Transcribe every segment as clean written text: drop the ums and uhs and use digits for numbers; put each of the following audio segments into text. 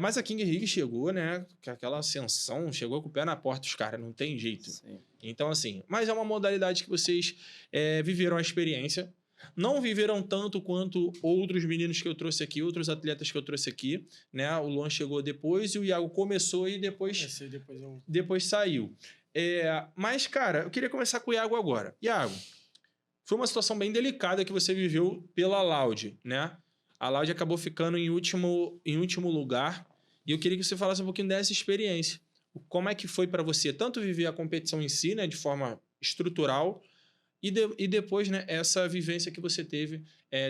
Mas a King League chegou, né, com aquela ascensão, chegou com o pé na porta dos caras, não tem jeito. Sim. Então, assim, mas é uma modalidade que vocês viveram a experiência. Não viveram tanto quanto outros meninos que eu trouxe aqui, outros atletas que eu trouxe aqui, né? O Luan chegou depois e o Iago começou e depois saiu. Mas, cara, eu queria começar com o Iago agora. Iago, foi uma situação bem delicada que você viveu pela Loud, né? A Loud acabou ficando em último lugar e eu queria que você falasse um pouquinho dessa experiência. Como é que foi para você tanto viver a competição em si, né, de forma estrutural, e depois, né, essa vivência que você teve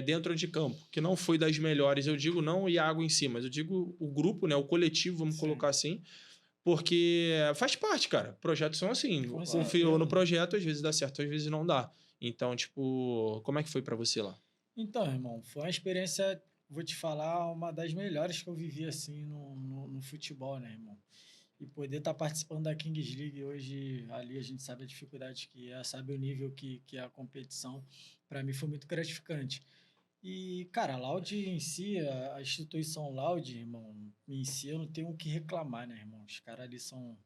dentro de campo, que não foi das melhores. Eu digo não o Iago em si, mas eu digo o grupo, né, o coletivo, vamos colocar assim, porque faz parte, cara. Projetos são assim. Confiou no projeto, às vezes dá certo, às vezes não dá. Então, tipo, como é que foi para você lá? Então, irmão, foi uma experiência, vou te falar, uma das melhores que eu vivi, assim, no futebol, né, irmão? E poder estar participando da Kings League hoje, ali a gente sabe a dificuldade que é, sabe o nível que é a competição, para mim foi muito gratificante. E, cara, a Loud em si, a instituição Loud, irmão, em si eu não tenho o que reclamar, né, irmão? Os caras ali são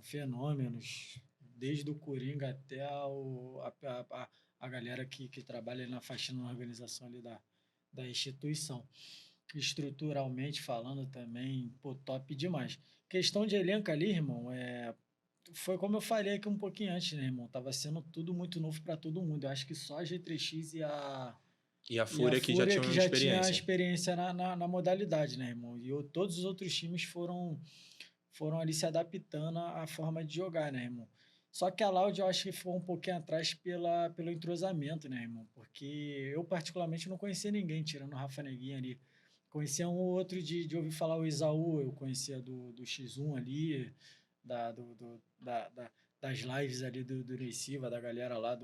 fenômenos, desde o Coringa até a galera que trabalha na faxina na organização ali da instituição. Estruturalmente falando também, pô, top demais. Questão de elenco ali, irmão, foi como eu falei aqui um pouquinho antes, né, irmão? Tava sendo tudo muito novo para todo mundo. Eu acho que só a G3X E a Fúria que já tinha uma tinha experiência na modalidade, né, irmão? E todos os outros times foram ali se adaptando à forma de jogar, né, irmão? Só que a Loud eu acho que foi um pouquinho atrás pelo entrosamento, né, irmão? Porque eu particularmente não conhecia ninguém, tirando o Rafa Neguinho ali. Conhecia um ou outro de ouvir falar o Isaú, eu conhecia do X1 ali, das lives ali do Neysiva, da galera lá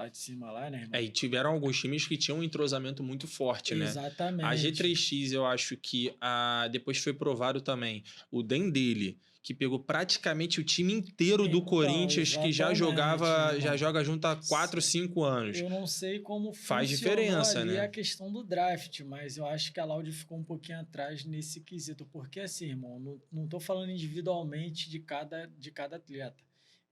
de cima lá, né, irmão? E tiveram alguns times que tinham um entrosamento muito forte, né? Exatamente. A G3X, eu acho que depois foi provado também o Dendele, que pegou praticamente o time inteiro do Corinthians, que já joga junto há 4, 5 anos. Eu não sei como faz diferença, ali né? a questão do draft, mas eu acho que a Loud ficou um pouquinho atrás nesse quesito, porque assim, irmão, não tô falando individualmente de cada atleta,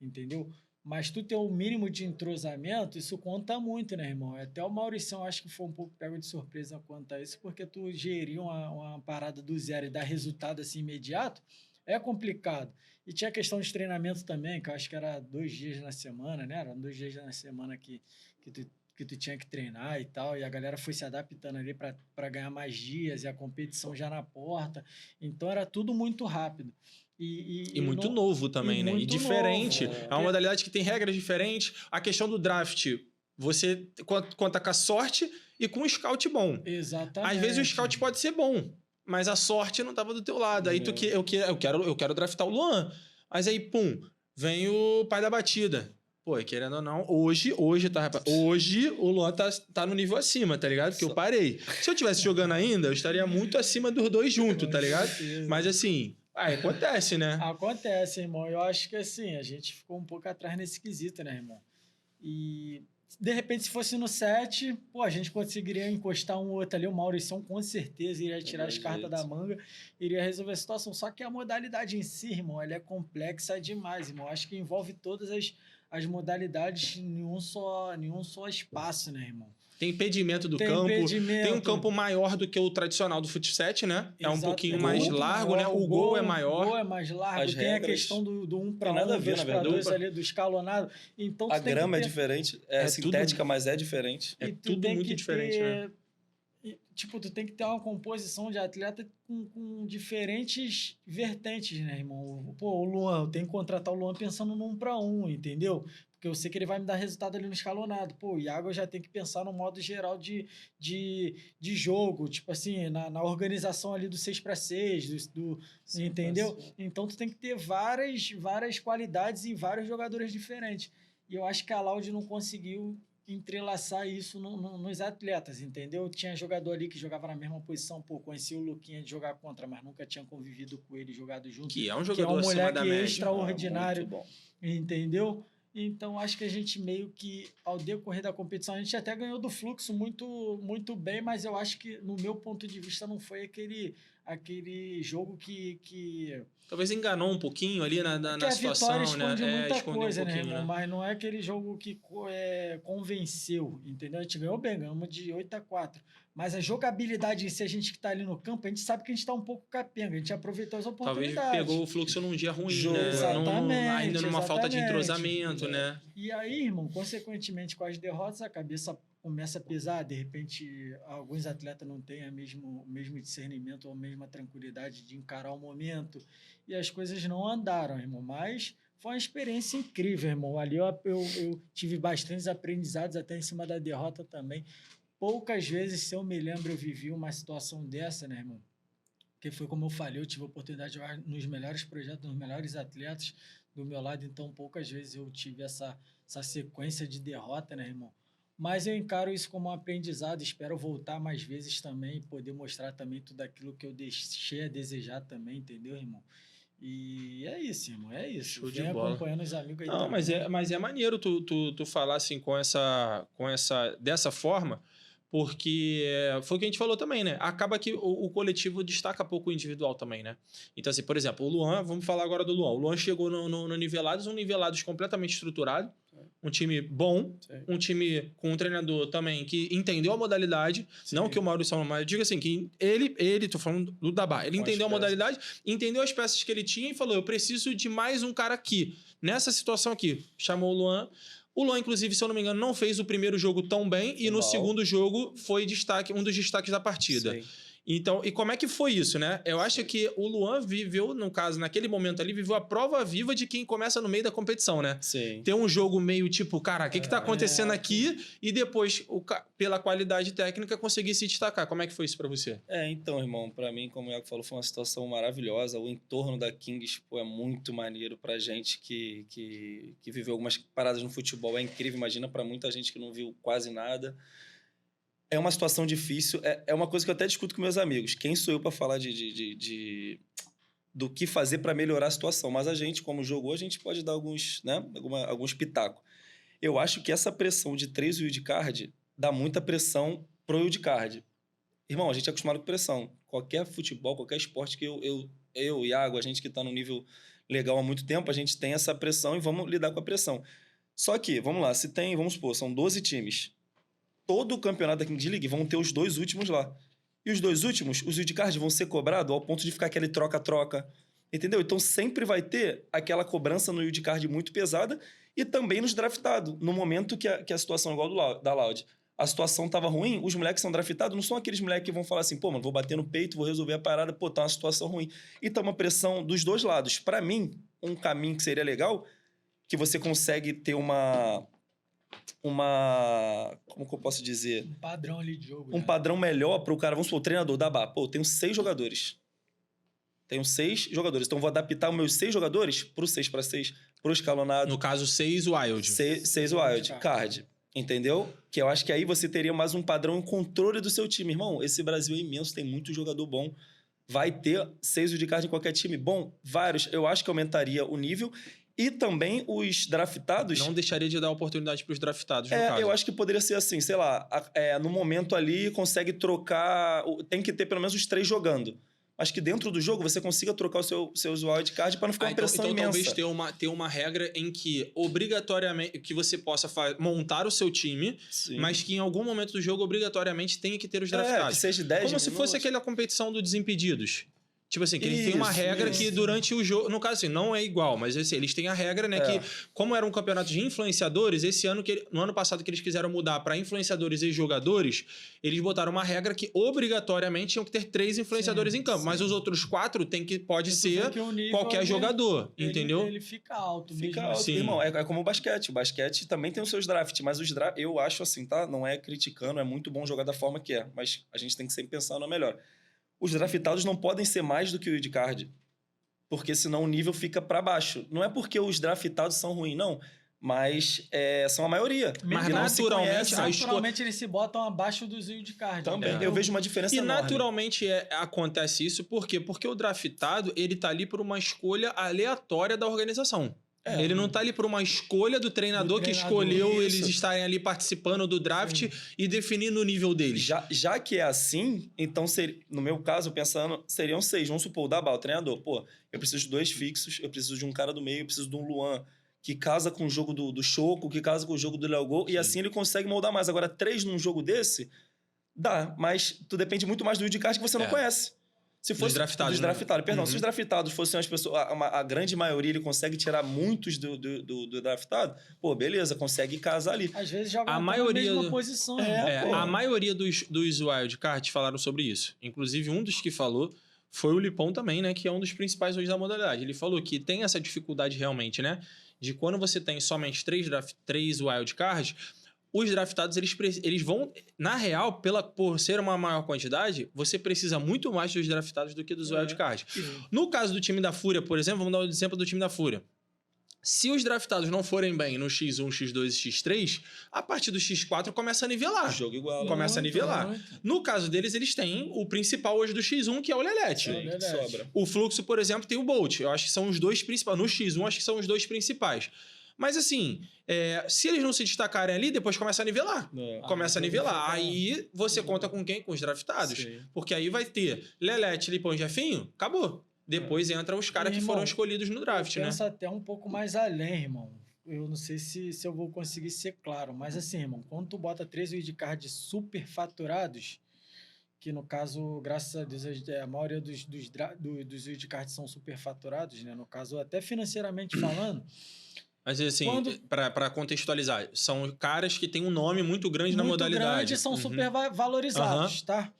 entendeu? Mas tu ter o mínimo de entrosamento, isso conta muito, né, irmão? Até o Maurição acho que foi um pouco pego de surpresa quanto a isso, porque tu gerir uma parada do zero e dar resultado assim imediato é complicado. E tinha a questão de treinamento também, que eu acho que era 2 dias na semana, né? Eram 2 dias na semana que tu tinha que treinar e tal, e a galera foi se adaptando ali para ganhar mais dias, e a competição já na porta. Então era tudo muito rápido. E muito novo também, né? E diferente. É uma modalidade que tem regras diferentes. A questão do draft, você conta com a sorte e com um scout bom. Exatamente. Às vezes o scout pode ser bom, mas a sorte não estava do teu lado. Aí eu quero draftar o Luan. Mas aí, pum, vem o pai da batida. Pô, querendo ou não, hoje o Luan tá no nível acima, tá ligado? Porque eu parei. Se eu tivesse jogando ainda, eu estaria muito acima dos dois juntos, tá ligado? Mas assim, acontece, né? Acontece, irmão. Eu acho que assim, a gente ficou um pouco atrás nesse quesito, né, irmão? E de repente, se fosse no 7, pô, a gente conseguiria encostar um ou outro ali. O Maurição com certeza iria tirar as cartas da manga, iria resolver a situação. Só que a modalidade em si, irmão, ela é complexa demais, irmão. Acho que envolve todas as modalidades em um só espaço, né, irmão? Tem impedimento do campo. Tem um campo maior do que o tradicional do fut 7, né? É um pouquinho mais largo, né? O gol é maior. O gol é mais largo. Tem a questão do 1 para 1, 2 para 2 ali, do escalonado. Então, a grama é diferente. É sintética, mas é diferente. É tudo muito diferente, né? Tipo, tu tem que ter uma composição de atleta com diferentes vertentes, né, irmão? Pô, o Luan, eu tenho que contratar o Luan pensando no 1 para 1, entendeu? Porque eu sei que ele vai me dar resultado ali no escalonado. Pô, o Iago eu já tem que pensar no modo geral de jogo, tipo assim, na organização ali do 6 para 6, entendeu? Então tu tem que ter várias qualidades em vários jogadores diferentes. E eu acho que a Loud não conseguiu entrelaçar isso nos atletas, entendeu? Tinha jogador ali que jogava na mesma posição, pô, conhecia o Luquinha de jogar contra, mas nunca tinha convivido com ele, jogado junto. Que é um jogador acima da média. Extraordinário, entendeu? Então, acho que a gente meio que, ao decorrer da competição, a gente até ganhou do Fluxo muito, muito bem, mas eu acho que, no meu ponto de vista, não foi aquele jogo que Talvez enganou um pouquinho ali na situação, a vitória esconde né? muita Escondeu coisa, um né, pouquinho, irmão? né? Mas não é aquele jogo que convenceu, entendeu? A gente ganhou bem, ganhamos de 8-4. Mas a jogabilidade em si, a gente que tá ali no campo, a gente sabe que a gente tá um pouco capenga, a gente aproveitou as Talvez oportunidades. pegou o fluxo num dia ruim, Jogo. né? Exatamente, Ainda numa falta de exatamente. entrosamento, né? E aí, irmão, consequentemente com as derrotas, a cabeça começa a pesar. De repente, alguns atletas não têm o mesmo discernimento ou a mesma tranquilidade de encarar o momento. E as coisas não andaram, irmão. Mas foi uma experiência incrível, irmão. Ali eu tive bastantes aprendizados até em cima da derrota também. Poucas vezes, se eu me lembro, eu vivi uma situação dessa, né, irmão? Porque foi como eu falei, eu tive a oportunidade de jogar nos melhores projetos, nos melhores atletas do meu lado, então poucas vezes eu tive essa sequência de derrota, né, irmão? Mas eu encaro isso como um aprendizado, espero voltar mais vezes também, poder mostrar também tudo aquilo que eu deixei a desejar também, entendeu, irmão? E é isso, irmão, é isso. Show de Vem bola. acompanhando os amigos aí Não, também. mas é maneiro tu falar assim dessa forma, porque foi o que a gente falou também, né? Acaba que o coletivo destaca pouco o individual também, né? Então, assim, por exemplo, o Luan, vamos falar agora do Luan. O Luan chegou no Nivelados, um Nivelados completamente estruturado, um time bom, um time com um treinador também que entendeu a modalidade, não que o Maurício, mas eu digo assim, que ele, tô falando do Dabá, ele entendeu a modalidade, entendeu as peças que ele tinha e falou, eu preciso de mais um cara aqui, nessa situação aqui. Chamou o Luan. O Luan, inclusive, se eu não me engano, não fez o primeiro jogo tão bem e no segundo jogo foi um dos destaques da partida. Sim. Então, e como é que foi isso, né? Eu acho que o Luan viveu, no caso, naquele momento ali, viveu a prova viva de quem começa no meio da competição, né? Sim. Ter um jogo meio tipo, cara, o que tá acontecendo aqui? E depois, pela qualidade técnica, conseguir se destacar. Como é que foi isso pra você? Então, irmão, pra mim, como o Iago falou, foi uma situação maravilhosa. O entorno da Kings, pô, é muito maneiro pra gente que viveu algumas paradas no futebol. É incrível, imagina pra muita gente que não viu quase nada. É uma situação difícil. É uma coisa que eu até discuto com meus amigos. Quem sou eu para falar do que fazer para melhorar a situação? Mas a gente, como jogou, a gente pode dar alguns pitacos. Eu acho que essa pressão de 3 wildcard dá muita pressão pro wildcard. Irmão, a gente é acostumado com pressão. Qualquer futebol, qualquer esporte que eu Iago, a gente que está no nível legal há muito tempo, a gente tem essa pressão e vamos lidar com a pressão. Só que, vamos lá, vamos supor, são 12 times. Todo o campeonato da Kings League vão ter os 2 últimos lá. E os 2 últimos, os wildcards vão ser cobrados ao ponto de ficar aquele troca-troca. Entendeu? Então sempre vai ter aquela cobrança no wildcard muito pesada e também nos draftados. No momento que a situação é igual da Loud. A situação tava ruim, os moleques são draftados, não são aqueles moleques que vão falar assim, pô, mano, vou bater no peito, vou resolver a parada, pô, tá uma situação ruim. E tá uma pressão dos 2 lados. Para mim, um caminho que seria legal, que você consegue ter uma como que eu posso dizer? Um padrão ali de jogo. Um padrão melhor para o cara, vamos supor, o treinador da BA. Pô, eu tenho 6 jogadores. Então vou adaptar os meus 6 jogadores pro 6x6, pro escalonado. No caso, 6 Wild. 6 Wild Card. Entendeu? Que eu acho que aí você teria mais um padrão e controle do seu time. Irmão, esse Brasil é imenso, tem muito jogador bom. Vai ter 6 wildcards em qualquer time? Bom, vários. Eu acho que aumentaria o nível. E também os draftados... Não deixaria de dar oportunidade para os draftados, no caso. Eu acho que poderia ser assim, sei lá, no momento ali consegue trocar... Tem que ter pelo menos os 3 jogando. Mas que dentro do jogo você consiga trocar o seu wildcard para não ficar uma pressão imensa. Então talvez ter uma regra em que obrigatoriamente que você possa montar o seu time, Sim. mas que em algum momento do jogo obrigatoriamente tenha que ter os draftados. Que seja 10 Como se fosse aquela competição do Desimpedidos. Tipo assim, que eles têm uma regra que durante o jogo... No caso, assim, não é igual, mas assim, eles têm a regra, né? Que, como era um campeonato de influenciadores, esse ano, no ano passado que eles quiseram mudar para influenciadores e jogadores, eles botaram uma regra que obrigatoriamente tinham que ter 3 influenciadores em campo. Mas os outros 4 pode ser qualquer jogador, entendeu? Ele fica alto. Fica alto. Sim. Irmão, é como o basquete. O basquete também tem os seus drafts, mas os drafts, eu acho assim, tá? Não é criticando, é muito bom jogar da forma que é. Mas a gente tem que sempre pensar no melhor. Os draftados não podem ser mais do que o wildcard, porque senão o nível fica para baixo. Não é porque os draftados são ruins, não, mas são a maioria. Mas naturalmente eles se botam abaixo dos wildcards. Também, eu vejo uma diferença enorme. E naturalmente acontece isso, por quê? Porque o draftado, ele tá ali por uma escolha aleatória da organização. Ele não tá ali por uma escolha do treinador que escolheu isso. eles estarem ali participando do draft e definindo o nível deles. Já que é assim, então, no meu caso, pensando, seriam 6. Vamos supor, o Dabá, o treinador. Pô, eu preciso de 2 fixos, eu preciso de um cara do meio, eu preciso de um Luan que casa com o jogo do Choco, que casa com o jogo do Léo Gol, e assim ele consegue moldar mais. Agora, 3 num jogo desse, dá, mas tu depende muito mais do wildcard que você não conhece. Se fosse dos draftados. Dos draftados. Perdão, se os draftados fossem as pessoas, a grande maioria ele consegue tirar muitos do draftado, pô, beleza, consegue casar ali. Às vezes joga A na maioria mesma posição. a maioria dos wildcards falaram sobre isso. Inclusive, um dos que falou foi o Lipão também, né? Que é um dos principais hoje da modalidade. Ele falou que tem essa dificuldade realmente, né? De quando você tem somente 3 wildcards, os draftados, eles vão... Na real, por ser uma maior quantidade, você precisa muito mais dos draftados do que dos wildcards. No caso do time da Fúria, por exemplo, vamos dar o exemplo do time da Fúria. Se os draftados não forem bem no X1, X2 e X3, a partir do X4 começa a nivelar. O jogo igual. Começa a nivelar. No caso deles, eles têm o principal hoje do X1, que é o Lelete. Sobra. O Fluxo, por exemplo, tem o Bolt. Eu acho que são os 2 principais. No X1, acho que são os 2 principais. Mas assim, se eles não se destacarem ali, depois começa a nivelar. Começa a nivelar. Aí você conta com quem? Com os draftados. Sim. Porque aí vai ter Lelete, Lipão e Jefinho, acabou. Depois entram os caras que foram escolhidos no draft, né? Pensa até um pouco mais além, irmão. Eu não sei se eu vou conseguir ser claro, mas assim, irmão, quando tu bota 3 wildcards super faturados, que no caso, graças a Deus, a maioria dos wildcards são super faturados, né? No caso, até financeiramente falando. Mas assim, para contextualizar, são caras que têm um nome muito grande na modalidade. Muito grande, são super valorizados, tá?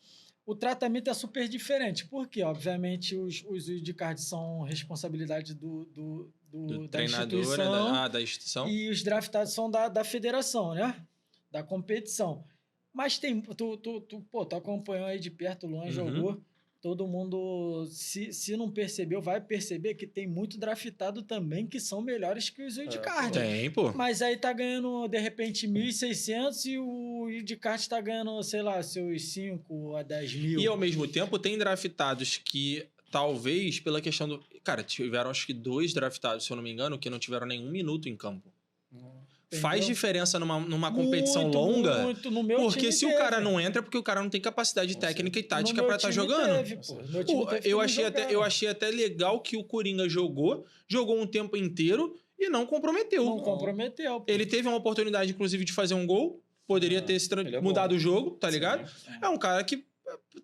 O tratamento é super diferente, porque, obviamente, os wildcards são responsabilidade do treinador, da instituição. E os draftados são da federação, né? Da competição. Mas tem... Tu acompanhou aí de perto, o Luan jogou. Todo mundo, se não percebeu, vai perceber que tem muito draftado também que são melhores que os wildcards. Tem, pô. Mas aí tá ganhando, de repente, 1.600 e o wildcard tá ganhando, sei lá, seus 5 a 10 mil. E ao mesmo tempo tem draftados que talvez pela questão do... Cara, tiveram acho que 2 draftados, se eu não me engano, que não tiveram nenhum minuto em campo. Entendeu? Faz diferença numa competição longa, muito. No meu porque time se o cara não entra, é porque o cara não tem capacidade técnica e tática pra estar jogando. Eu achei até legal que o Coringa jogou um tempo inteiro e não comprometeu. Não comprometeu. Pô. Ele teve uma oportunidade, inclusive, de fazer um gol, poderia ter mudado o jogo, tá ligado? É um cara que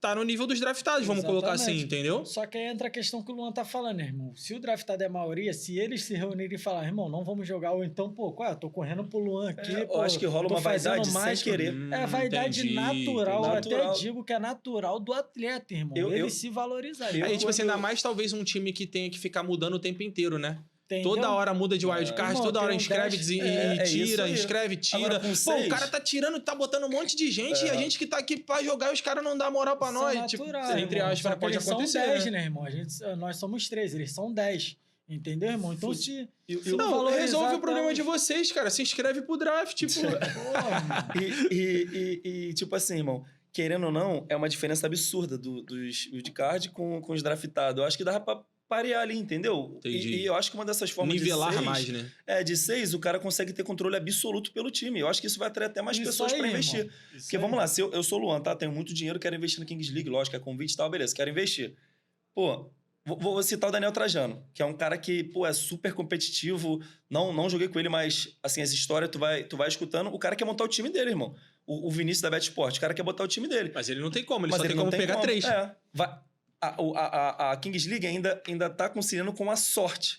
tá no nível dos draftados, vamos colocar assim, entendeu? Só que aí entra a questão que o Luan tá falando, né, irmão? Se o draftado é a maioria, se eles se reunirem e falar, irmão, não vamos jogar, ou então, pô, eu tô correndo pro Luan aqui, eu acho que rola uma vaidade mais sem querer. É vaidade natural, eu natural. até digo que é natural do atleta, irmão. Ele se valorizar. Aí, tipo assim, ainda mais talvez um time que tenha que ficar mudando o tempo inteiro, né? Entendeu? Toda hora muda de wildcard, toda hora inscreve e tira, inscreve e tira. Pô, o cara tá tirando, tá botando um monte de gente e a gente que tá aqui pra jogar e os caras não dão moral pra nós. Natural, tipo, entre aspas, pode acontecer. São 10, né, irmão? Nós somos 3, eles são 10. Entendeu, irmão? Então, não, resolve o problema de vocês, cara. Se inscreve pro draft, tipo... tipo assim, irmão, querendo ou não, é uma diferença absurda dos wildcard com os draftados. Eu acho que dava pra parear ali, entendeu? E eu acho que uma dessas formas nivelar de 6... mais, né? De 6, o cara consegue ter controle absoluto pelo time. Eu acho que isso vai atrair até mais pessoas para investir. Porque, vamos lá, se eu sou o Luan, tá? Tenho muito dinheiro, quero investir na Kings League, lógico, é convite e tal, beleza, quero investir. Pô, vou citar o Daniel Trajano, que é um cara que, pô, é super competitivo, não joguei com ele, mas, assim, as histórias tu vai escutando, o cara quer montar o time dele, irmão. O Vinícius da BetSport, o cara quer botar o time dele. Mas ele não tem como, ele só tem como pegar 3. A Kings League ainda tá conciliando com a sorte.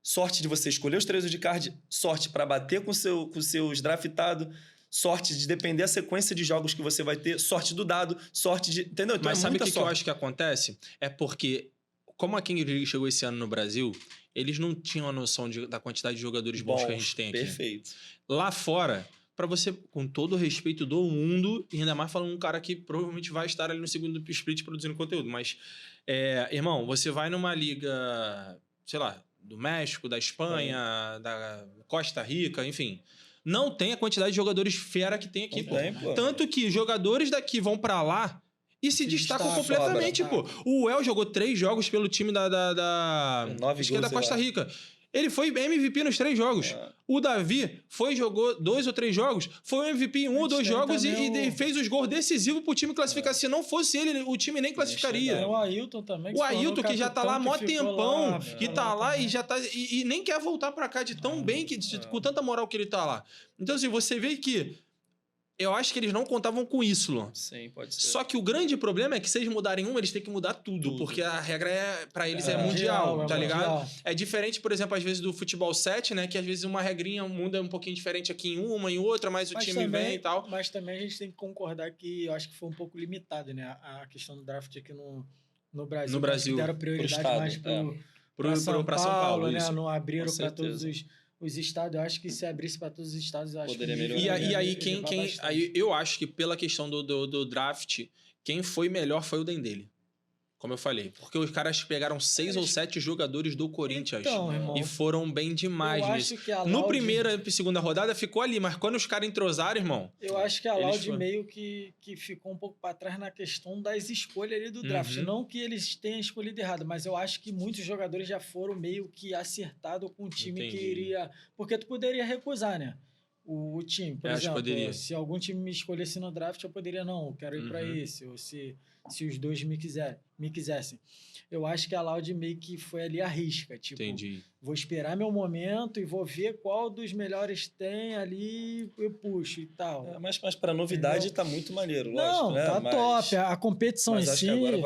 Sorte de você escolher os 3 wildcards, sorte para bater com seus draftados, sorte de depender da sequência de jogos que você vai ter, sorte do dado, sorte de... Entendeu? Então, mas sabe o que eu acho que acontece? É porque, como a Kings League chegou esse ano no Brasil, eles não tinham a noção da quantidade de jogadores bons que a gente tem aqui. Perfeito. Lá fora... Pra você, com todo o respeito do mundo, e ainda mais falando um cara que provavelmente vai estar ali no segundo split produzindo conteúdo, mas, irmão, você vai numa liga, sei lá, do México, da Espanha, da Costa Rica, enfim, não tem a quantidade de jogadores fera que tem aqui, pô. Tanto que jogadores daqui vão pra lá e se destacam completamente, pô. O El jogou 3 jogos pelo time da Costa Rica. Ele foi MVP nos 3 jogos. O Davi jogou 2 ou 3 jogos, foi o MVP em 1 ou 2 jogos e fez os gols decisivos pro time classificar. Se não fosse ele, o time nem classificaria. Tem o Ailton também. O Ailton, que já tá lá há mó tempão, lá, que tá lá e já tá. E nem quer voltar pra cá de tão bem, com tanta moral que ele tá lá. Então, assim, você vê que. Eu acho que eles não contavam com isso, Luan. Sim, pode ser. Só que o grande problema é que se eles mudarem eles têm que mudar tudo. Porque a regra pra eles é mundial, tá ligado? É diferente, por exemplo, às vezes do futebol 7, né? Que às vezes uma regrinha muda um pouquinho diferente aqui em uma, em outra, mas o time também, vem e tal. Mas também a gente tem que concordar que eu acho que foi um pouco limitado, né? A questão do draft aqui no Brasil. No Brasil. Deram prioridade mais pra São Paulo, né? Isso. Não abriram para todos os estados. Eu acho que se abrisse para todos os estados, eu acho poderia que melhorar. E aí, aí eu acho que pela questão do draft, quem foi melhor foi o Dendele. Como eu falei. Porque os caras pegaram 6 ou 7 jogadores do Corinthians. Então, irmão, e foram bem demais nisso. No primeira e segunda rodada ficou ali, mas quando os caras entrosaram, irmão. Eu acho que a Laude meio que ficou um pouco para trás na questão das escolhas ali do draft. Não que eles tenham escolhido errado, mas eu acho que muitos jogadores já foram meio que acertados com o time que iria. Porque tu poderia recusar, né? O time, por exemplo, se algum time me escolhesse no draft, eu poderia, não, eu quero ir para esse, ou se os dois me quisessem. Eu acho que a Laude meio que foi ali à risca, tipo, vou esperar meu momento e vou ver qual dos melhores tem ali, eu puxo e tal. Mas para novidade tá muito maneiro, lógico, não, né? tá top, a competição em si, acho que agora